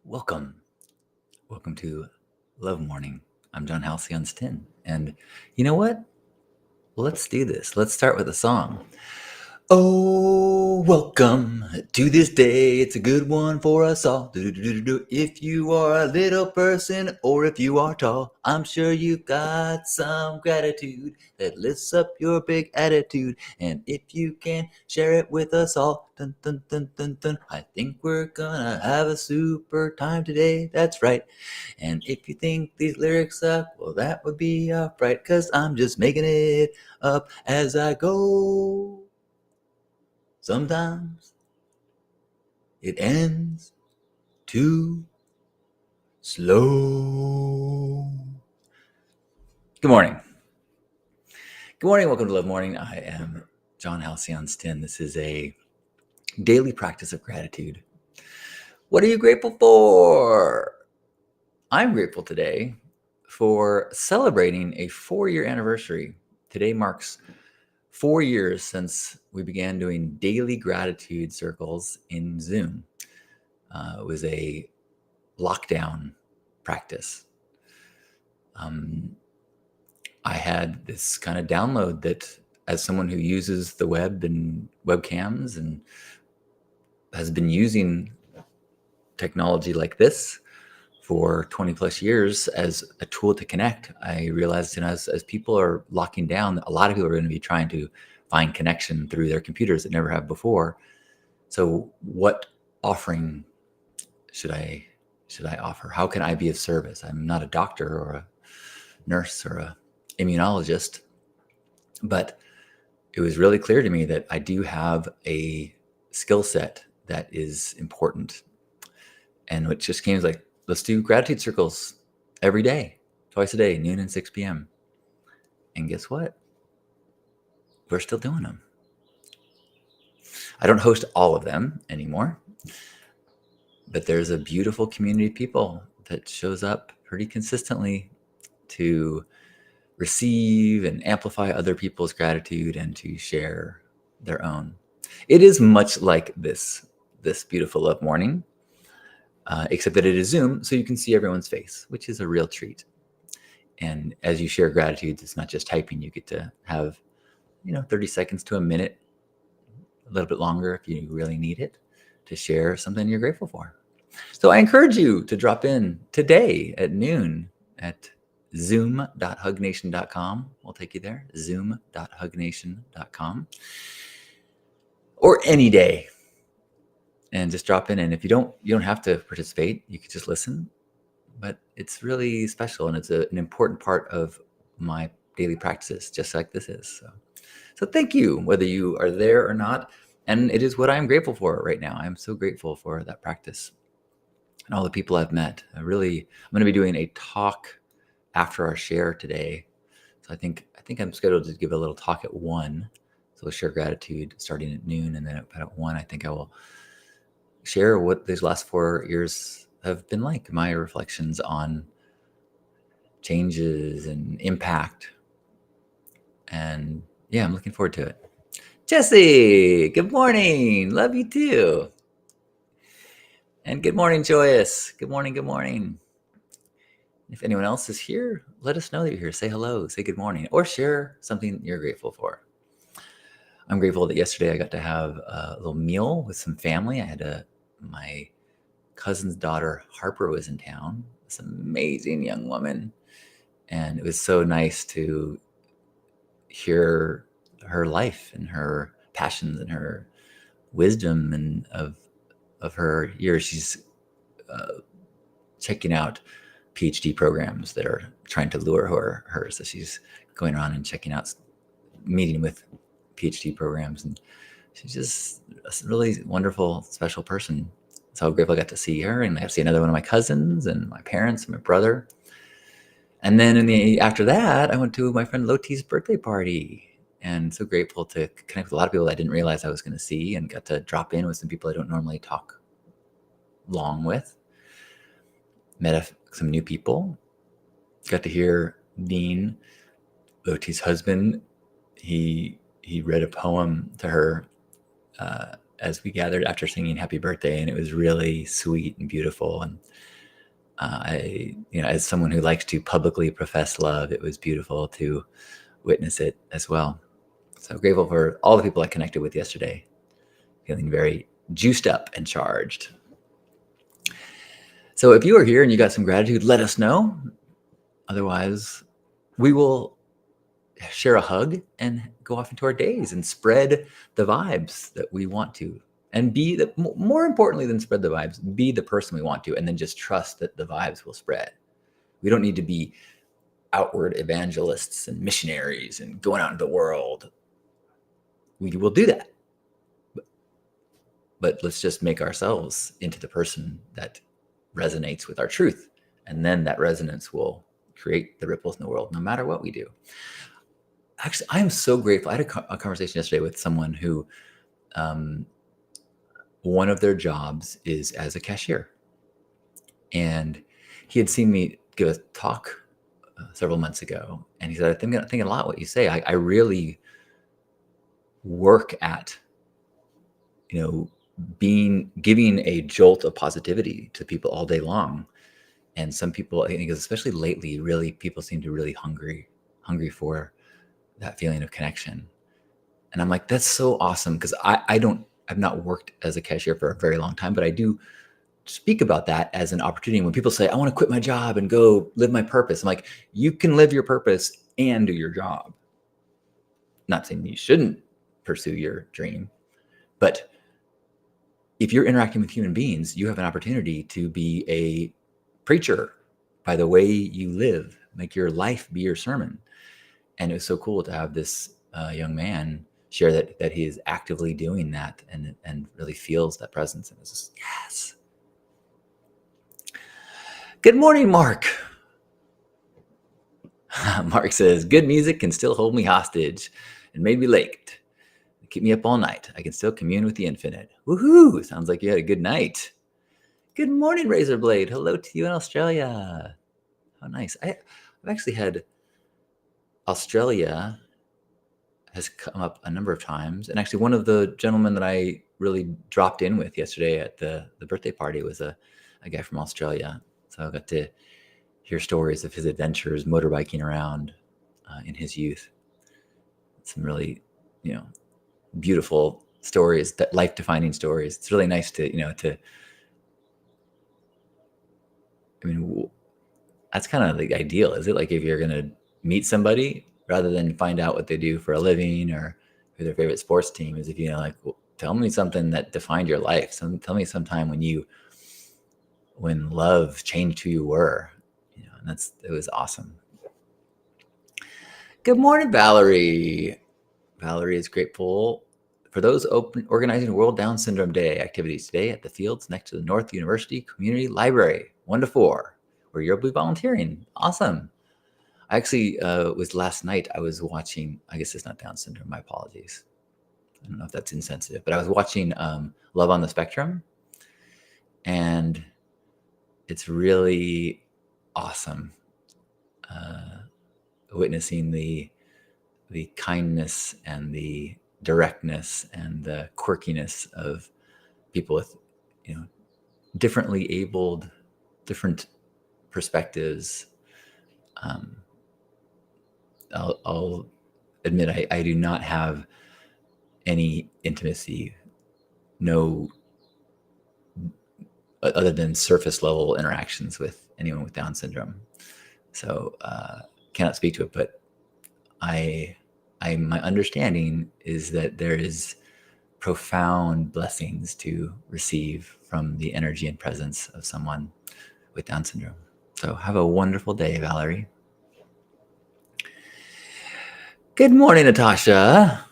Welcome. Welcome to Love Morning. I'm John Halcyon's 10. And you know what? Let's do this. Let's start with a song. Oh, welcome to this day. It's a good one for us all. Do-do-do-do-do. If you are a little person or if you are tall, I'm sure you got some gratitude that lifts up your big attitude. And if you can share it with us all, dun, dun, dun, dun, dun, I think we're gonna have a super time today. That's right. And if you think these lyrics suck, well, that would be upright, 'cause I'm just making it up as I go. Sometimes it ends too slow. Good morning. Good morning. Welcome to Love Morning. I am John Halcyon's 10. This is a daily practice of gratitude. What are you grateful for? I'm grateful today for celebrating a 4-year anniversary. Today marks 4 years since we began doing daily gratitude circles in Zoom. It was a lockdown practice. I had this kind of download that, as someone who uses the web and webcams and has been using technology like this for 20 plus years as a tool to connect, I realized, as people are locking down, a lot of people are going to be trying to find connection through their computers that never have before. So what offering should I offer? How can I be of service? I'm not a doctor or a nurse or a immunologist, but it was really clear to me that I do have a skill set that is important. And it just came like, let's do gratitude circles every day, twice a day, noon and 6 p.m. And guess what? We're still doing them. I don't host all of them anymore, but there's a beautiful community of people that shows up pretty consistently to receive and amplify other people's gratitude and to share their own. It is much like this beautiful Love Morning, except that it is Zoom, so you can see everyone's face, which is a real treat. And as you share gratitude, it's not just typing. You get to have 30 seconds to a minute, a little bit longer if you really need it, to share something you're grateful for. So I encourage you to drop in today at noon at zoom.hugnation.com. We'll take you there, zoom.hugnation.com, or any day, and just drop in. And if you don't have to participate, you could just listen, but it's really special, and it's an important part of my daily practices, just like this is. So thank you, whether you are there or not. And it is what I'm grateful for right now. I'm so grateful for that practice and all the people I've met. I'm going to be doing a talk after our share today. So I think I'm scheduled to give a little talk at 1. So we'll share gratitude starting at noon, and then at 1, I think I will share what these last 4 years have been like, my reflections on changes and impact. And yeah, I'm looking forward to it. Jesse, good morning. Love you too. And good morning, Joyous. Good morning. Good morning. If anyone else is here, let us know that you're here. Say hello, say good morning, or share something you're grateful for. I'm grateful that yesterday I got to have a little meal with some family. I had my cousin's daughter, Harper, was in town. This amazing young woman. And it was so nice to hear her life and her passions and her wisdom and of her years. She's checking out PhD programs that are trying to lure her. So she's going around and checking out, meeting with PhD programs, and she's just a really wonderful, special person. So grateful I got to see her, and I got to see another one of my cousins and my parents and my brother. And then after that, I went to my friend Loti's birthday party, and so grateful to connect with a lot of people I didn't realize I was going to see, and got to drop in with some people I don't normally talk long with. Met some new people. Got to hear Dean, Loti's husband. He read a poem to her as we gathered after singing happy birthday, and it was really sweet and beautiful. And as someone who likes to publicly profess love, it was beautiful to witness it as well. So grateful for all the people I connected with yesterday, feeling very juiced up and charged. So if you are here and you got some gratitude, let us know. Otherwise, we will share a hug and go off into our days and spread the vibes that we want to. And more importantly than spread the vibes, be the person we want to, and then just trust that the vibes will spread. We don't need to be outward evangelists and missionaries and going out into the world. We will do that. But let's just make ourselves into the person that resonates with our truth. And then that resonance will create the ripples in the world, no matter what we do. Actually, I am so grateful. I had a conversation yesterday with someone who one of their jobs is as a cashier. And he had seen me give a talk several months ago. And he said, I'm thinking a lot what you say. I really work at, giving a jolt of positivity to people all day long. And some people, I think, especially lately, really, people seem to really hungry for that feeling of connection. And I'm like, that's so awesome. Because I've not worked as a cashier for a very long time, but I do speak about that as an opportunity. When people say, I want to quit my job and go live my purpose, I'm like, you can live your purpose and do your job. Not saying you shouldn't pursue your dream, but if you're interacting with human beings, you have an opportunity to be a preacher by the way you live. Make your life be your sermon. And it was so cool to have this young man share that he is actively doing that and really feels that presence. And it's just, yes. Good morning, Mark. Mark says, good music can still hold me hostage and made me late. Keep me up all night. I can still commune with the infinite. Woohoo! Sounds like you had a good night. Good morning, Razorblade. Hello to you in Australia. How nice. I've actually had Australia has come up a number of times. And actually one of the gentlemen that I really dropped in with yesterday at the birthday party was a guy from Australia. So I got to hear stories of his adventures motorbiking around in his youth. Some really, beautiful stories, that life-defining stories. It's really nice to, that's kind of the ideal, is it? Like if you're going to meet somebody, rather than find out what they do for a living or who their favorite sports team is, if well, tell me something that defined your life. Tell me sometime when love changed who you were, and it was awesome. Good morning, Valerie. Valerie is grateful for those organizing World Down Syndrome Day activities today at the fields next to the North University Community Library, 1 to 4, where you'll be volunteering. Awesome. I actually was last night, I was watching, I guess it's not Down syndrome, my apologies. I don't know if that's insensitive, but I was watching Love on the Spectrum, and it's really awesome witnessing the kindness and the directness and the quirkiness of people with, differently abled, different perspectives. I'll admit I do not have any intimacy, no, other than surface level interactions with anyone with Down syndrome. So cannot speak to it, but my understanding is that there is profound blessings to receive from the energy and presence of someone with Down syndrome. So have a wonderful day, Valerie. Good morning, Natasha.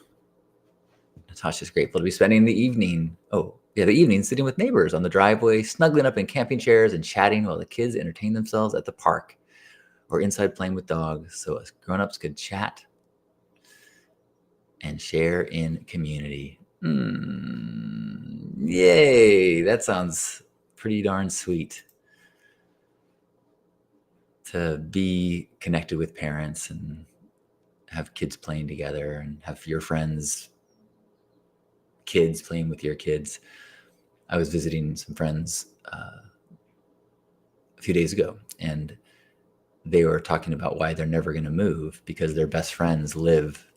Natasha's grateful to be spending the evening. The evening sitting with neighbors on the driveway, snuggling up in camping chairs and chatting while the kids entertain themselves at the park or inside playing with dogs, so us grown-ups could chat and share in community. Yay! That sounds pretty darn sweet. To be connected with parents and have kids playing together and have your friends kids playing with your kids. I was visiting some friends a few days ago, and they were talking about why they're never going to move because their best friends live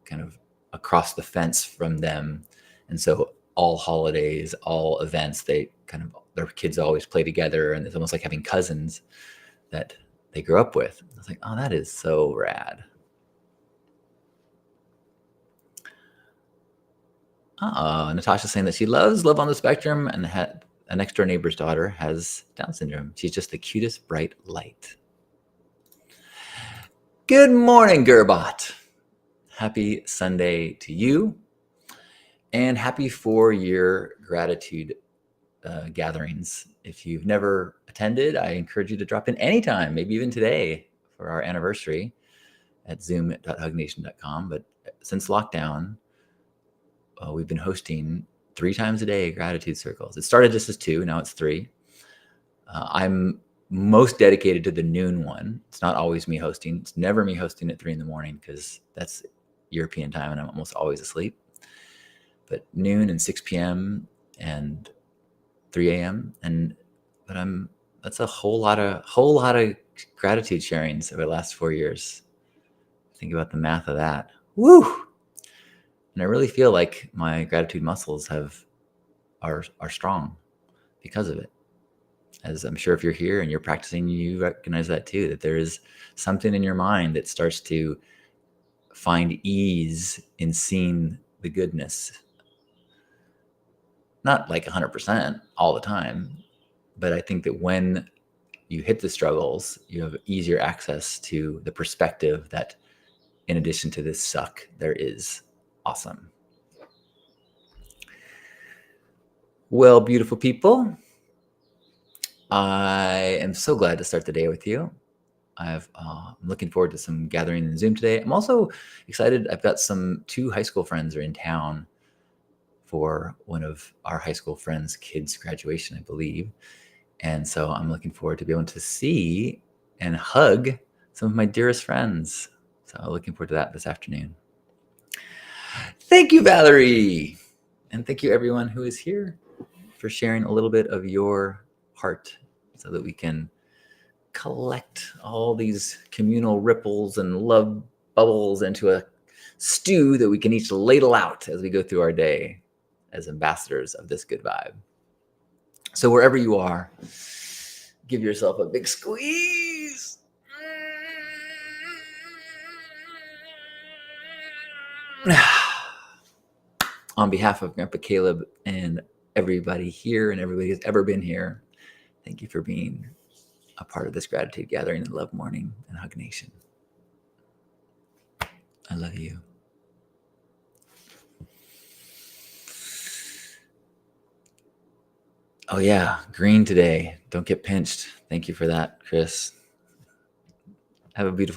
kind of across the fence from them. And so all holidays, all events, their kids always play together, and it's almost like having cousins that they grew up with. I was like, oh, that is so rad. Natasha's saying that she loves Love on the Spectrum, and a next door neighbor's daughter has Down syndrome. She's just the cutest bright light. Good morning, Gerbot. Happy Sunday to you, and happy 4-year gratitude gatherings. If you've never attended, I encourage you to drop in anytime, maybe even today for our anniversary at zoom.hugnation.com. But since lockdown, we've been hosting 3 times a day gratitude circles. It started just as 2, now it's 3. I'm most dedicated to the noon one. It's not always me hosting. It's never me hosting at 3 in the morning because that's European time and I'm almost always asleep. But noon and 6 p.m. and 3 a.m. That's a whole lot of gratitude sharings over the last 4 years. Think about the math of that. Woo! And I really feel like my gratitude muscles are strong because of it. As I'm sure if you're here and you're practicing, you recognize that too, that there is something in your mind that starts to find ease in seeing the goodness. Not like 100% all the time, but I think that when you hit the struggles, you have easier access to the perspective that in addition to this suck, there is awesome. Well, beautiful people, I am so glad to start the day with you. I'm looking forward to some gathering in Zoom today. I'm also excited. I've got 2 high school friends are in town for one of our high school friends' kids' graduation, I believe. And so I'm looking forward to be able to see and hug some of my dearest friends. So I'm looking forward to that this afternoon. Thank you, Valerie. And thank you, everyone who is here, for sharing a little bit of your heart so that we can collect all these communal ripples and love bubbles into a stew that we can each ladle out as we go through our day as ambassadors of this good vibe. So wherever you are, give yourself a big squeeze. On behalf of Grandpa Caleb and everybody here and everybody who's ever been here, thank you for being a part of this gratitude gathering and Love Morning and Hug Nation. I love you. Oh yeah, green today. Don't get pinched. Thank you for that, Chris. Have a beautiful